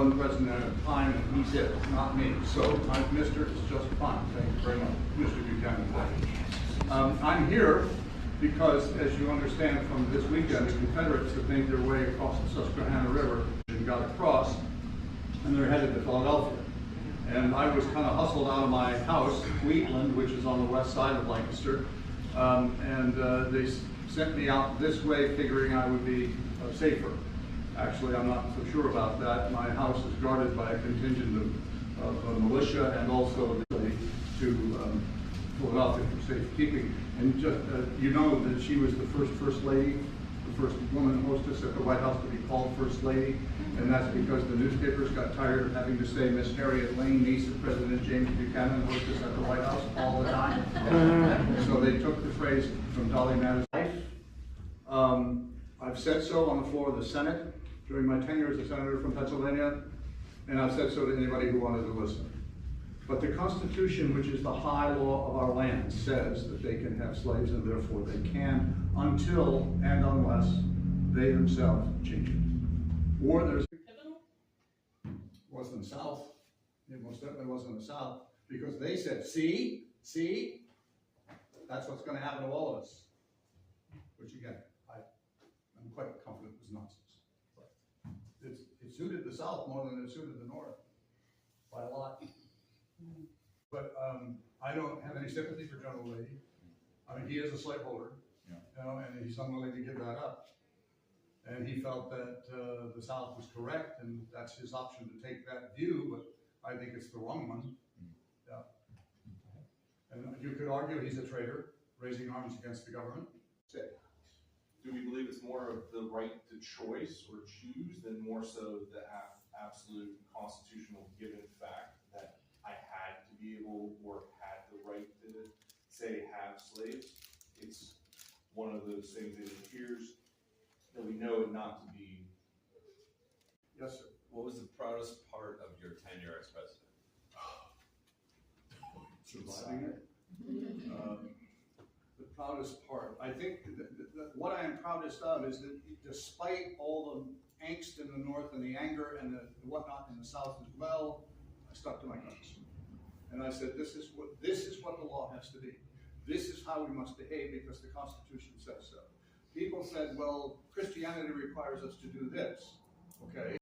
one president at a time, and he's it, not me. So, Mr. is just fine. Thank you very much, Mr. Buchanan. I'm here because, as you understand from this weekend, the Confederates have made their way across the Susquehanna River and got across, and they're headed to Philadelphia. And I was kind of hustled out of my house, Wheatland, which is on the west side of Lancaster, and they sent me out this way, figuring I would be safer. Actually, I'm not so sure about that. My house is guarded by a contingent of militia and also to Philadelphia for safekeeping. And just you know that she was the first lady, the first woman hostess at the White House to be called First Lady, and that's because the newspapers got tired of having to say Miss Harriet Lane, niece of President James Buchanan, hostess at the White House all the time. So they took the phrase from Dolly Madison's life. I've said so on the floor of the Senate during my tenure as a senator from Pennsylvania, and I've said so to anybody who wanted to listen. But the Constitution, which is the high law of our land, says that they can have slaves, and therefore they can, until and unless they themselves change it. Or there's wasn't the South. It most certainly wasn't the South, because they said, see, that's what's going to happen to all of us. Which again, I'm quite confident was nonsense. It suited the South more than it suited the North, by a lot. But I don't have any sympathy for General Lee. I mean, he is a slaveholder, you know, and he's unwilling to give that up. And he felt that the South was correct, and that's his option to take that view, but I think it's the wrong one. Yeah. And you could argue he's a traitor, raising arms against the government. Do we believe it's more of the right to choice or choose than more so the absolute constitutional given fact that I had to be able or had the right to, say, have slaves? It's one of those things that appears that we know it not to be. Yes, sir. What was the proudest part of your tenure as president? Surviving it. The proudest part, I think what I am proudest of is that despite all the angst in the North and the anger and the whatnot in the South as well, I stuck to my guns. And I said, this is what the law has to be. This is how we must behave because the Constitution says so. People said, well, Christianity requires us to do this, okay?